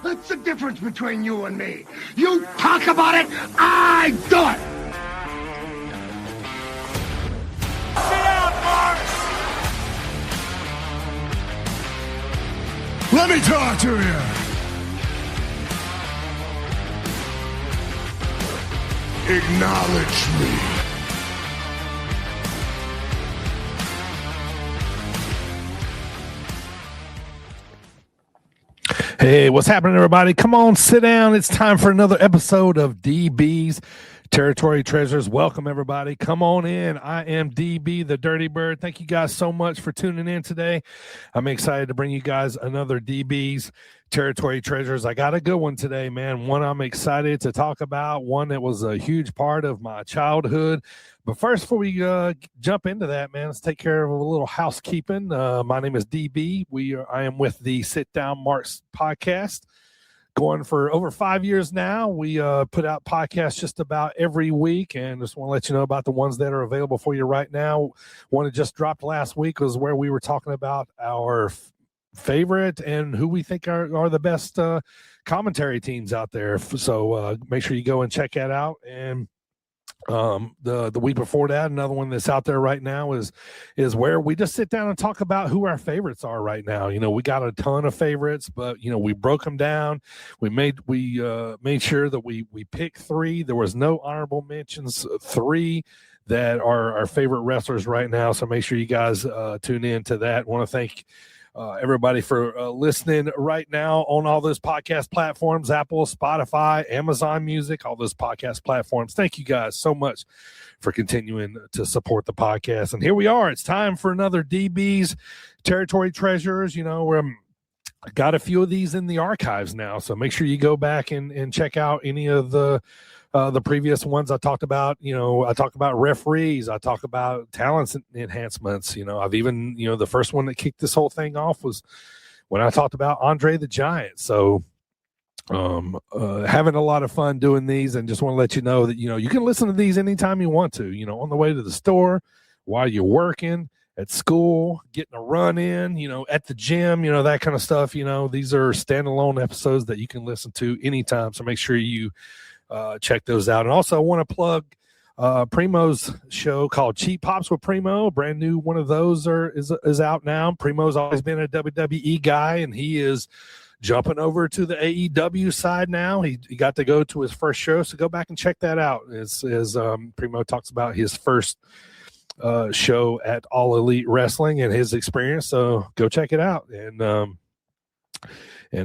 That's the difference between you and me. You talk about it, I do it. Sit down, Mark. Let me talk to you. Acknowledge me. Hey, what's happening, everybody? Come on, sit down. It's time for another episode of DB's Territory Treasures. Welcome, everybody. Come on in. I am DB, the Dirty Bird. Thank you guys so much for tuning in today. I'm excited to bring you guys another DB's Territory Treasures. I got a good one today, man. One I'm excited to talk about, one that was a huge part of my childhood. But first, before we jump into that, man, let's take care of a little housekeeping. My name is DB. I am with the Sit Down Marks podcast, going for over 5 years now. We put out podcasts just about every week, and just want to let you know about the ones that are available for you right now. One that just dropped last week was where we were talking about our favorite and who we think are the best commentary teams out there. So make sure you go and check that out. And the week before that, another one that's out there right now is where we just sit down and talk about who our favorites are right now. You know, we got a ton of favorites, but you know, we broke them down. We made sure that we picked three. There was no honorable mentions. Three that are our favorite wrestlers right now. So make sure you guys tune in to that. I want to thank everybody for listening right now on all those podcast platforms, Apple, Spotify, Amazon Music, all those podcast platforms. Thank you guys so much for continuing to support the podcast. And here we are. It's time for another DB's Territory Treasures. You know, we're got a few of these in the archives now, so make sure you go back and check out any of the previous ones I talked about. You know, I talked about referees. I talk about talent enhancements. You know, I've even, you know, the first one that kicked this whole thing off was when I talked about Andre the Giant. So having a lot of fun doing these, and just want to let you know that, you know, you can listen to these anytime you want to, you know, on the way to the store, while you're working, at school, getting a run in, you know, at the gym, you know, that kind of stuff. You know, these are standalone episodes that you can listen to anytime. So make sure you check those out. And also I want to plug Primo's show called Cheap Pops with Primo. Brand new one of those is out now. Primo's always been a WWE guy, and he is jumping over to the AEW side now. He got to go to his first show, so go back and check that out. As Primo talks about his first show at All Elite Wrestling and his experience. So go check it out. And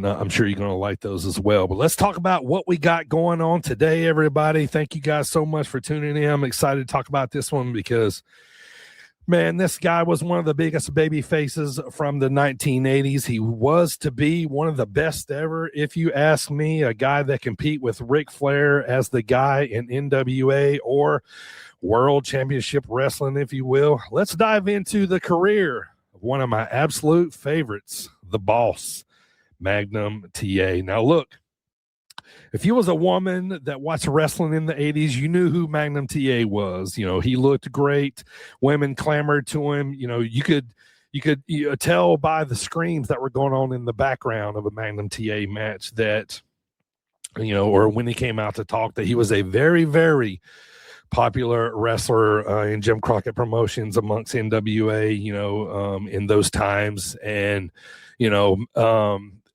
I'm sure you're going to like those as well. But let's talk about what we got going on today, everybody. Thank you guys so much for tuning in. I'm excited to talk about this one because, man, this guy was one of the biggest baby faces from the 1980s. He was to be one of the best ever, if you ask me, a guy that compete with Ric Flair as the guy in NWA or World Championship Wrestling, if you will. Let's dive into the career of one of my absolute favorites, the Boss, Magnum TA. Now, look, if you was a woman that watched wrestling in the 80s, you knew who Magnum TA was. You know, he looked great. Women clamored to him. You know, you could tell by the screams that were going on in the background of a Magnum TA match that, you know, or when he came out to talk, that he was a very, very popular wrestler in Jim Crockett Promotions amongst NWA, you know, in those times. And, you know,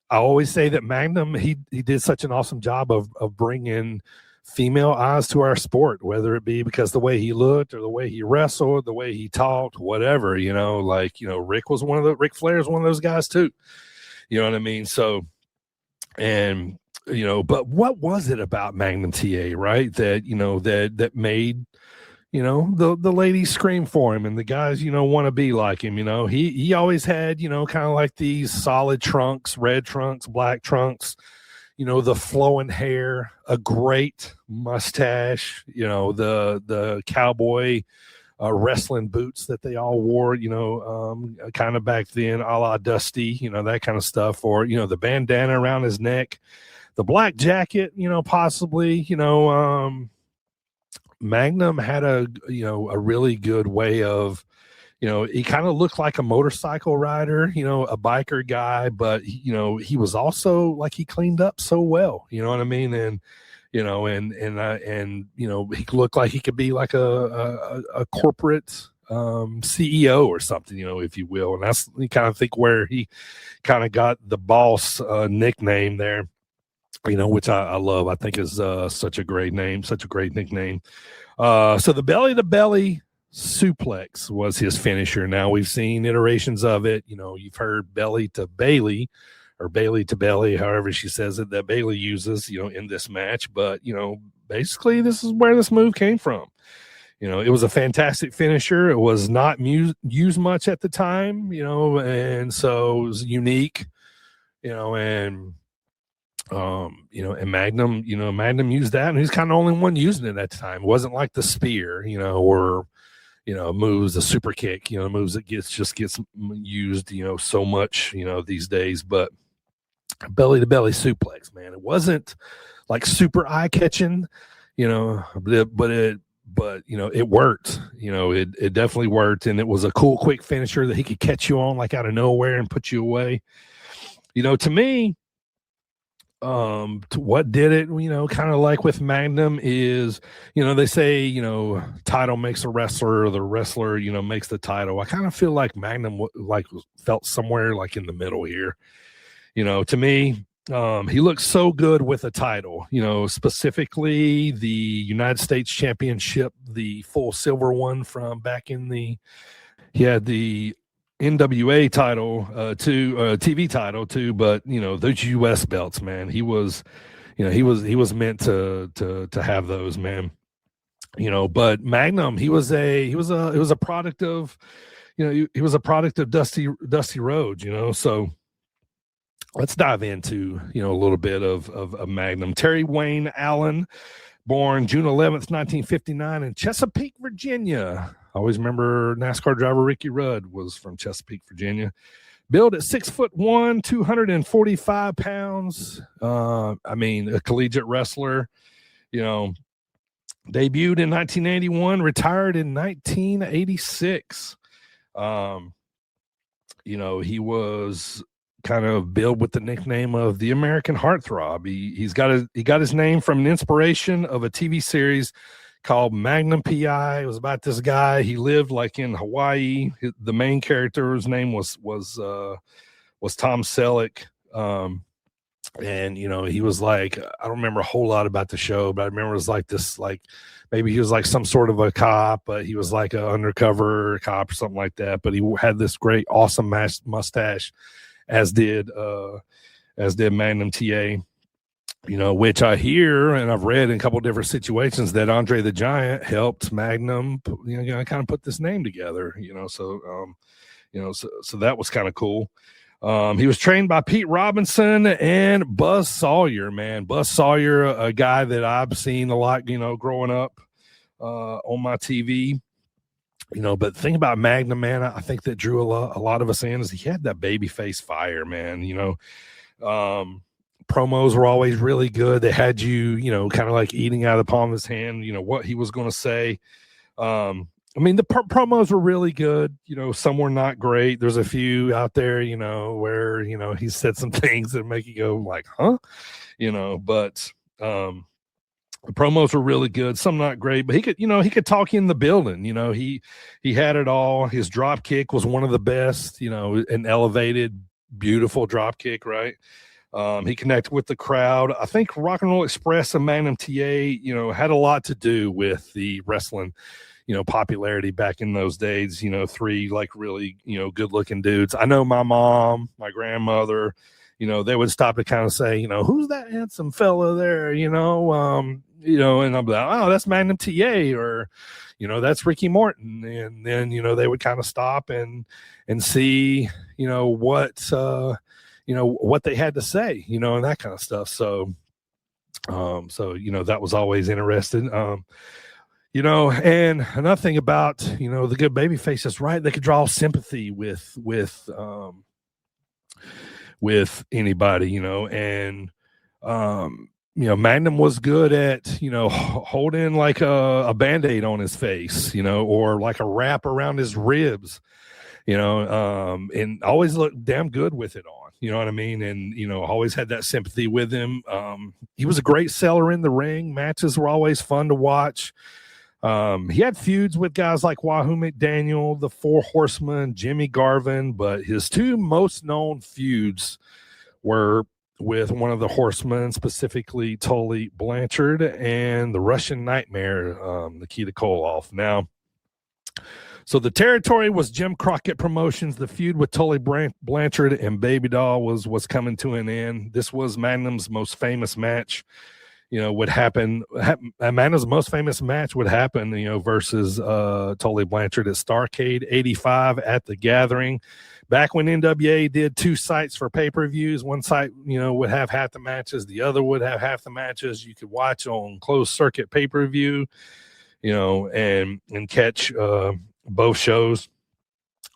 I always say that Magnum, he did such an awesome job of bringing female eyes to our sport, whether it be because the way he looked or the way he wrestled, the way he talked, whatever, you know, like, you know, Ric Flair is one of those guys too. You know what I mean? So, and, you know, but what was it about Magnum TA, right? That, you know, that made, you know, the ladies scream for him and the guys, you know, want to be like him. You know, he always had, you know, kind of like these solid trunks, red trunks, black trunks, you know, the flowing hair, a great mustache, you know, the cowboy wrestling boots that they all wore, you know, kind of back then, a la Dusty, you know, that kind of stuff, or, you know, the bandana around his neck, the black jacket, you know, possibly, you know, Magnum had a really good way of he kind of looked like a motorcycle rider, a biker guy, but he was also like, he cleaned up so well, you know what I mean? And, he looked like he could be like a corporate CEO or something, if you will. And that's, you kind of think where he kind of got the boss nickname there, which I love. I think is such a great name, such a great nickname. So the belly to belly suplex was his finisher. Now we've seen iterations of it. You've heard belly to Bailey or Bailey to belly, however she says it, that Bailey uses, in this match. But, basically this is where this move came from. It was a fantastic finisher. It was not used much at the time, and so it was unique, and Magnum, Magnum used that, and he's kind of the only one using it at the time. It wasn't like the spear, or moves, the super kick, moves that gets used, so much, these days. But belly to belly suplex, man, it wasn't like super eye catching, but it worked. It definitely worked, and it was a cool, quick finisher that he could catch you on like out of nowhere and put you away. To me, to what did it, kind of like with Magnum is, they say, title makes a wrestler, or the wrestler, makes the title. I kind of feel like Magnum felt somewhere like in the middle here. To me, he looks so good with a title, specifically the United States Championship, the full silver one from back in he had the NWA title, TV title too, but those US belts, man, he was meant to have those, man. But Magnum, he was a product of, he was a product of Dusty Rhodes, so let's dive into, a little bit of Magnum. Terry Wayne Allen, born June 11th, 1959 in Chesapeake, Virginia. I always remember NASCAR driver Ricky Rudd was from Chesapeake, Virginia. Billed at 6'1", 245 pounds. A collegiate wrestler, debuted in 1981, retired in 1986. He was kind of billed with the nickname of the American Heartthrob. He got his name from an inspiration of a TV series called Magnum PI. It was about this guy. He lived like in Hawaii. The main character's name was Tom Selleck. And he was like, I don't remember a whole lot about the show, but I remember it was like this, like maybe he was like some sort of a cop, but he was like an undercover cop or something like that. But he had this great, awesome mustache, as did Magnum TA. Which I hear and I've read in a couple of different situations that Andre the Giant helped Magnum, kind of put this name together, so that was kind of cool. He was trained by Pete Robinson and Buzz Sawyer, man. Buzz Sawyer, a guy that I've seen a lot, growing up on my TV, but the thing about Magnum, man, I think that drew a lot of us in is he had that baby face fire, man, promos were always really good. They had you, kind of like eating out of the palm of his hand, what he was going to say. The promos were really good. Some were not great. There's a few out there, where, he said some things that make you go like, huh? But the promos were really good. Some not great, but he could talk in the building. He had it all. His drop kick was one of the best, an elevated, beautiful drop kick, right? He connected with the crowd. I think Rock and Roll Express and Magnum TA, had a lot to do with the wrestling, popularity back in those days. Three like really, good looking dudes. I know my mom, my grandmother, they would stop to kind of say, who's that handsome fella there? And I'm like, oh, that's Magnum TA, or, that's Ricky Morton. And then, they would kind of stop and see, what they had to say, and that kind of stuff. So, that was always interesting. And another thing about, the good baby faces, right? They could draw sympathy with anybody, and, Magnum was good at, holding like a Band-Aid on his face, or like a wrap around his ribs, and always looked damn good with it on, you know what I mean? And, always had that sympathy with him. He was a great seller in the ring. Matches were always fun to watch. He had feuds with guys like Wahoo McDaniel, the Four Horsemen, Jimmy Garvin, but his two most known feuds were with one of the Horsemen, specifically Tully Blanchard, and the Russian Nightmare, Nikita Koloff. Now, so the territory was Jim Crockett Promotions. The feud with Tully Blanchard and Baby Doll was coming to an end. This was Magnum's most famous match. Would happen. Magnum's most famous match would happen, versus Tully Blanchard at Starrcade 85 at the Gathering. Back when NWA did 2 sites for pay-per-views, one site, would have half the matches. The other would have half the matches. You could watch on closed circuit pay-per-view, and catch both shows.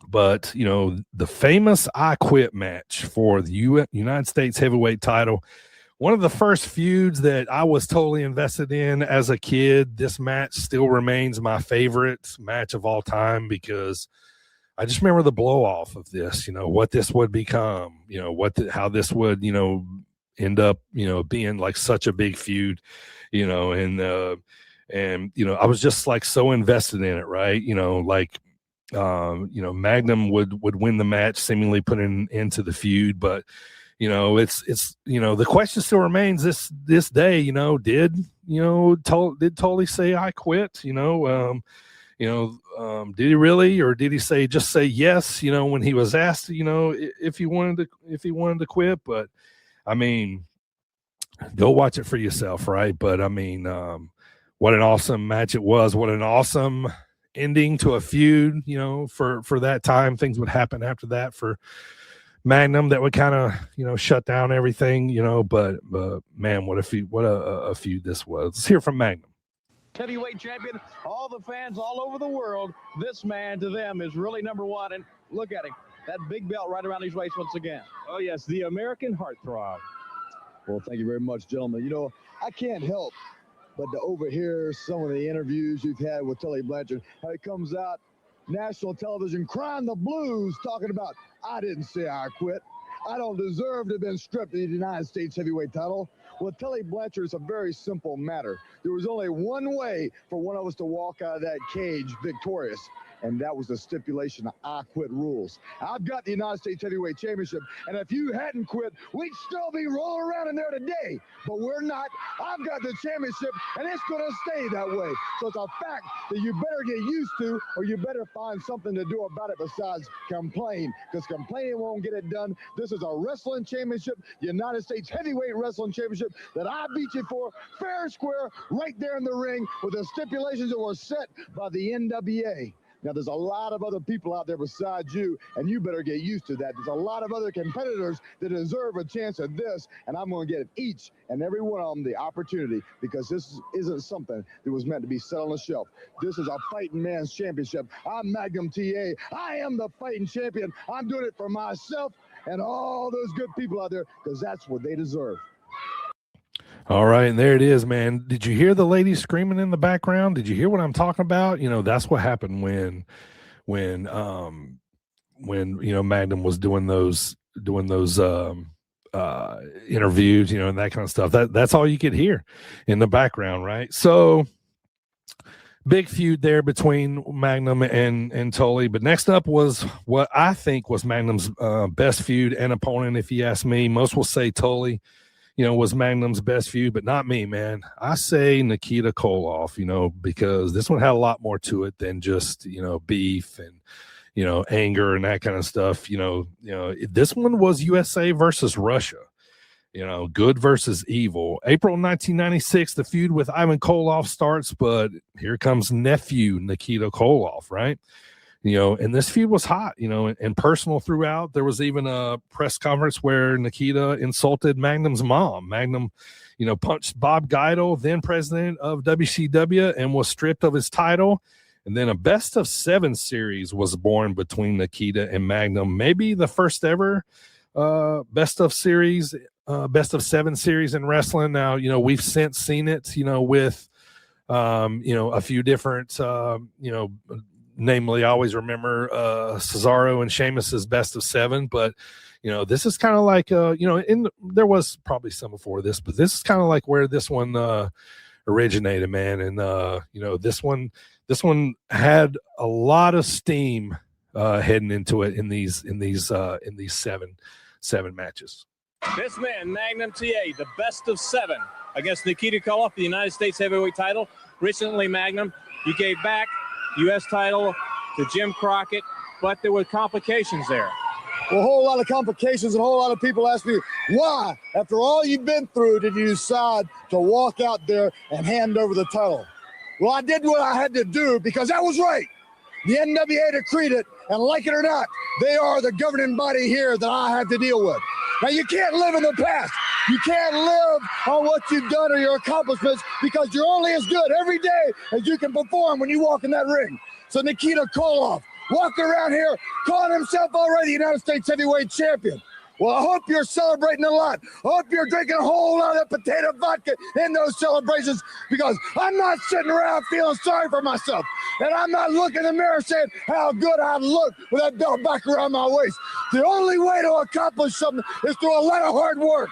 But, the famous I Quit match for the United States heavyweight title, one of the first feuds that I was totally invested in as a kid. This match still remains my favorite match of all time because I just remember the blow off of this, what this would become, how this would, end up, being like such a big feud, and I was just like so invested in it. Right. Magnum would win the match, seemingly putting into the feud, but it's the question still remains this day, did Tully say I quit, did he really, or did he just say yes, when he was asked, if he wanted to quit? But I mean, go watch it for yourself. Right. But I mean, what an awesome match it was. What an awesome ending to a feud, for that time. Things would happen after that for Magnum that would kind of, shut down everything, but man, what a feud this was. Let's hear from Magnum. Heavyweight champion, all the fans all over the world, this man to them is really number one. And look at him, that big belt right around his waist once again. Oh yes, the American heartthrob. Well, thank you very much, gentlemen. I can't help but to overhear some of the interviews you've had with Tully Blanchard, how he comes out national television crying the blues, talking about, I didn't say I quit. I don't deserve to have been stripped of the United States heavyweight title. Well, Tully Blanchard is a very simple matter. There was only one way for one of us to walk out of that cage victorious, and that was the stipulation of I quit rules. I've got the United States Heavyweight Championship, and if you hadn't quit, we'd still be rolling around in there today. But we're not. I've got the championship, and it's going to stay that way. So it's a fact that you better get used to, or you better find something to do about it besides complain, because complaining won't get it done. This is a wrestling championship, the United States Heavyweight Wrestling Championship that I beat you for, fair and square, right there in the ring with the stipulations that were set by the NWA. Now, there's a lot of other people out there besides you, and you better get used to that. There's a lot of other competitors that deserve a chance at this, and I'm going to give each and every one of them the opportunity, because this isn't something that was meant to be set on the shelf. This is a fighting man's championship. I'm Magnum TA. I am the fighting champion. I'm doing it for myself and all those good people out there, because that's what they deserve. All right, and there it is, man. Did you hear the lady screaming in the background? Did you hear what I'm talking about? That's what happened when Magnum was doing those interviews, and that kind of stuff. That's all you could hear in the background, right? So big feud there between Magnum and Tully. But next up was what I think was Magnum's best feud and opponent, if you ask me. Most will say Tully was Magnum's best feud, but not me, man. I say Nikita Koloff, because this one had a lot more to it than just, beef and, anger and that kind of stuff. This one was USA versus Russia, good versus evil. April 1996, the feud with Ivan Koloff starts, but here comes nephew Nikita Koloff, right? And this feud was hot, and personal throughout. There was even a press conference where Nikita insulted Magnum's mom. Magnum, punched Bob Geidel, then president of WCW, and was stripped of his title. And then a best of 7 series was born between Nikita and Magnum. Maybe the first ever best of series best of 7 series in wrestling. Now, we've since seen it, with, a few different, namely, I always remember Cesaro and Sheamus's best of 7, but this is kind of like, there was probably some before this, but this is kind of like where this one originated, man. And this one had a lot of steam heading into it in these 7 matches. This man, Magnum TA, the best of 7 against Nikita Koloff, the United States heavyweight title. Recently, Magnum, you gave back U.S. title to Jim Crockett, but there were complications there. Well, a whole lot of complications, and a whole lot of people ask me, why, after all you've been through, did you decide to walk out there and hand over the title? Well, I did what I had to do because that was right. The NWA decreed it, and like it or not, they are the governing body here that I have to deal with. Now, you can't live in the past. You can't live on what you've done or your accomplishments because you're only as good every day as you can perform when you walk in that ring. So Nikita Koloff walking around here calling himself already the United States heavyweight champion. Well, I hope you're celebrating a lot. I hope you're drinking a whole lot of potato vodka in those celebrations because I'm not sitting around feeling sorry for myself. And I'm not looking in the mirror saying how good I look with that belt back around my waist. The only way to accomplish something is through a lot of hard work.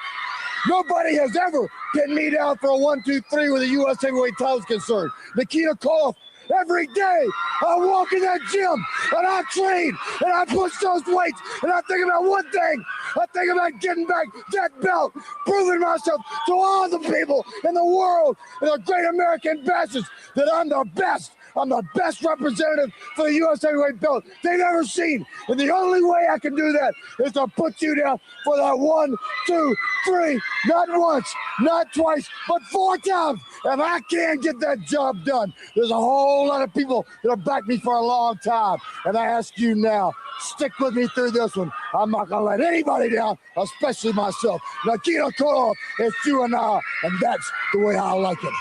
Nobody has ever pinned me down for a 1-2-3 with the U.S. heavyweight title is concerned. Nikita Koloff, every day I walk in that gym and I train and I push those weights and I think about one thing. I think about getting back that belt, proving myself to all the people in the world and the great American bastards that I'm the best. I'm the best representative for the U.S. heavyweight belt they've ever seen. And the only way I can do that is to put you down for that 1, 2, 3, not once, not twice, but 4 times. If I can't get that job done, there's a whole lot of people that have backed me for a long time. And I ask you now, stick with me through this one. I'm not going to let anybody down, especially myself. Nikita Koloff, it's you and I, and that's the way I like it.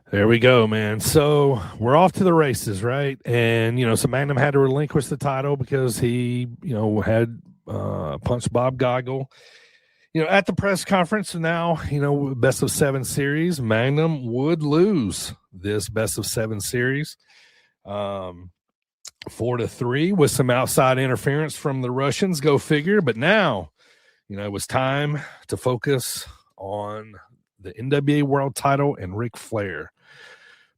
There we go, man. So we're off to the races, right? And, so Magnum had to relinquish the title because he, had punched Bob Geigel, at the press conference. And now, best of 7 series, Magnum would lose this best of 7 series 4-3 with some outside interference from the Russians. Go figure. But now, it was time to focus on the NWA World title and Ric Flair.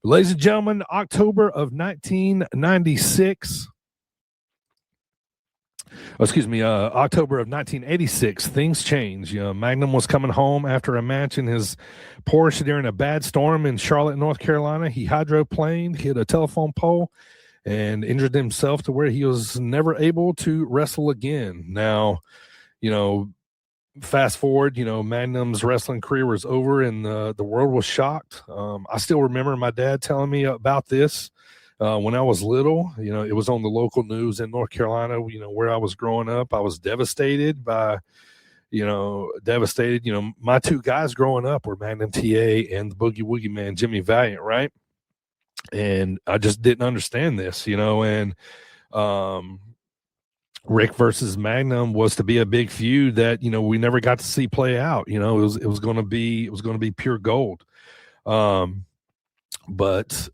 Ladies and gentlemen, October of 1996. October of 1986, things changed. Magnum was coming home after a match in his Porsche during a bad storm in Charlotte, North Carolina. He hydroplaned, hit a telephone pole, and injured himself to where he was never able to wrestle again. Now, fast forward, Magnum's wrestling career was over and the world was shocked. I still remember my dad telling me about this when I was little. It was on the local news in North Carolina, where I was growing up. I was devastated by, my 2 guys growing up were Magnum TA and the Boogie Woogie Man, Jimmy Valiant, right? And I just didn't understand this, and Rick versus Magnum was to be a big feud that, we never got to see play out. It was going to be pure gold. But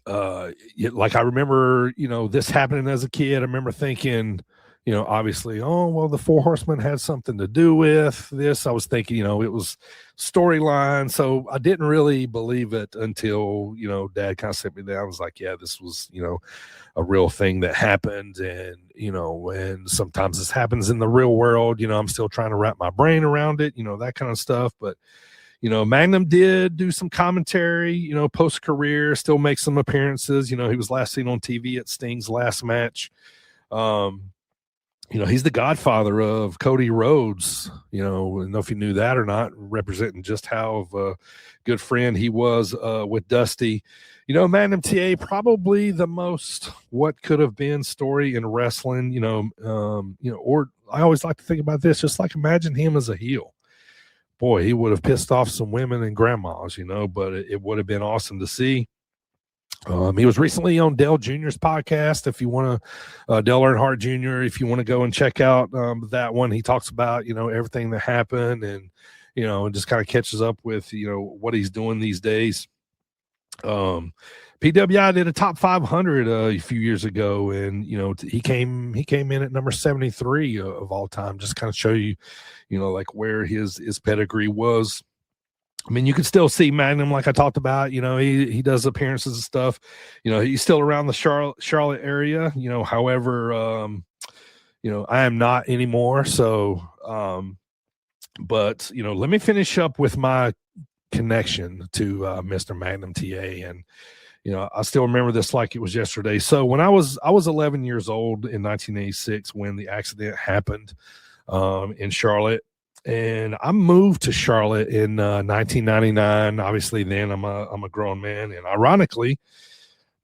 like I remember, this happening as a kid. I remember thinking, obviously, oh, well, the 4 Horsemen had something to do with this. I was thinking, it was storyline. So I didn't really believe it until, Dad kind of set me down. I was like, yeah, this was, a real thing that happened. And, and sometimes this happens in the real world. I'm still trying to wrap my brain around it, that kind of stuff. But, Magnum did do some commentary, post-career, still make some appearances. He was last seen on TV at Sting's last match. He's the godfather of Cody Rhodes. I don't know if you knew that or not, representing just how of a good friend he was with Dusty. Magnum TA, probably the most what could have been story in wrestling, or I always like to think about this, just like imagine him as a heel. Boy, he would have pissed off some women and grandmas, but it would have been awesome to see. He was recently on Dale Jr.'s podcast. If you want to, Dale Earnhardt Jr., if you want to go and check out that one, he talks about, everything that happened and, and just kind of catches up with, what he's doing these days. PWI did a top 500 a few years ago, and he came in at number 73 of all time. Just kind of show you, like where his pedigree was. I mean, you can still see Magnum, like I talked about. He does appearances and stuff. He's still around the Charlotte area. However, I am not anymore. So, but let me finish up with my connection to Mr. Magnum TA, and I still remember this like it was yesterday. So when I was 11 years old in 1986 when the accident happened in Charlotte. And I moved to Charlotte in 1999. Obviously, then I'm a grown man, and ironically,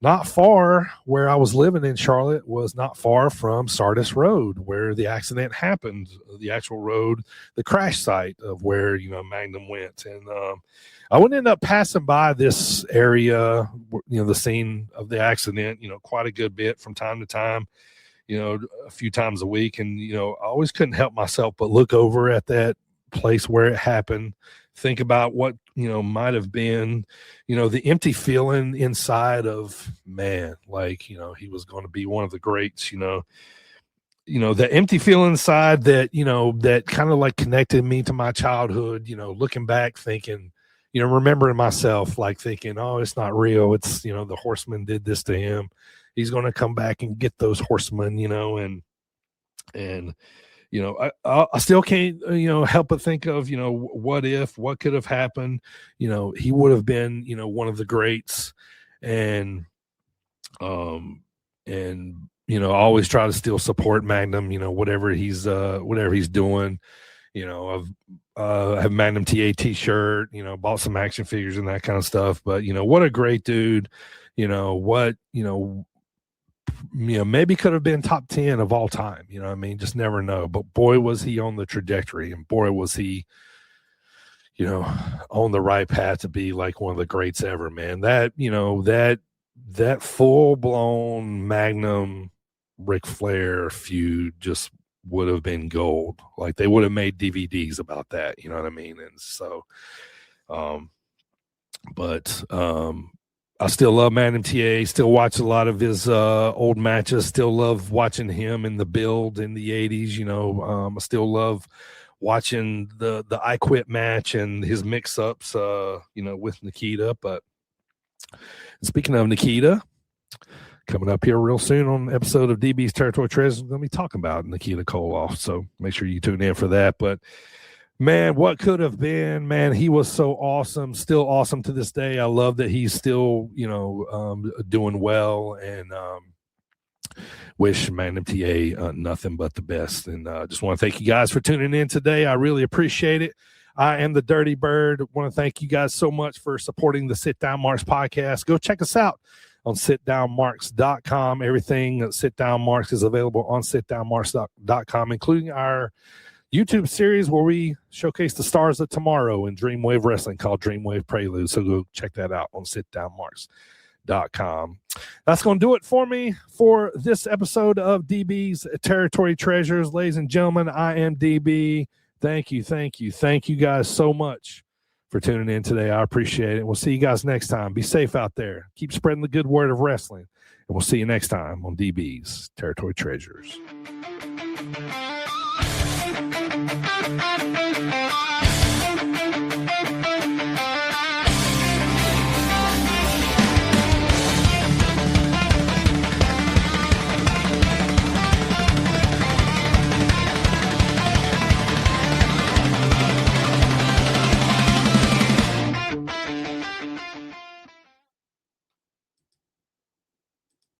not far where I was living in Charlotte was not far from Sardis Road, where the accident happened. The actual road, the crash site of where Magnum went, and I would end up passing by this area, the scene of the accident, quite a good bit from time to time. A few times a week. And, I always couldn't help myself but look over at that place where it happened, think about what, might have been, the empty feeling inside of, man, like, he was going to be one of the greats, the empty feeling inside that, that kind of like connected me to my childhood, looking back, thinking, remembering myself, like thinking, oh, it's not real. It's, the horseman did this to him. He's going to come back and get those horsemen, and I still can't, help but think of, what could have happened. He would have been, one of the greats, and I always try to still support Magnum, whatever he's doing. I have Magnum TA t-shirt, bought some action figures and that kind of stuff. But, what a great dude, maybe could have been top 10 of all time. Just never know. But boy, was he on the trajectory, and boy, was he, on the right path to be like one of the greats ever, man. That, that full blown Magnum Ric Flair feud just would have been gold. Like they would have made DVDs about that. You know what I mean? And so, I still love Magnum TA, still watch a lot of his old matches, still love watching him in the build in the 80s, I still love watching the I Quit match and his mix-ups, with Nikita. But speaking of Nikita, coming up here real soon on an episode of DB's Territory Treasures, we're going to be talking about Nikita Koloff, so make sure you tune in for that. But man, what could have been, man, he was so awesome, still awesome to this day. I love that he's still, doing well, and wish Magnum TA nothing but the best. And just want to thank you guys for tuning in today. I really appreciate it. I am the Dirty Bird. I want to thank you guys so much for supporting the Sit Down Marks podcast. Go check us out on sitdownmarks.com. Everything Sit Down Marks is available on sitdownmarks.com, including our YouTube series where we showcase the stars of tomorrow in Dreamwave Wrestling called Dreamwave Prelude. So go check that out on sitdownmarks.com. That's going to do it for me for this episode of DB's Territory Treasures. Ladies and gentlemen, I am DB. Thank you guys so much for tuning in today. I appreciate it. We'll see you guys next time. Be safe out there. Keep spreading the good word of wrestling. And we'll see you next time on DB's Territory Treasures.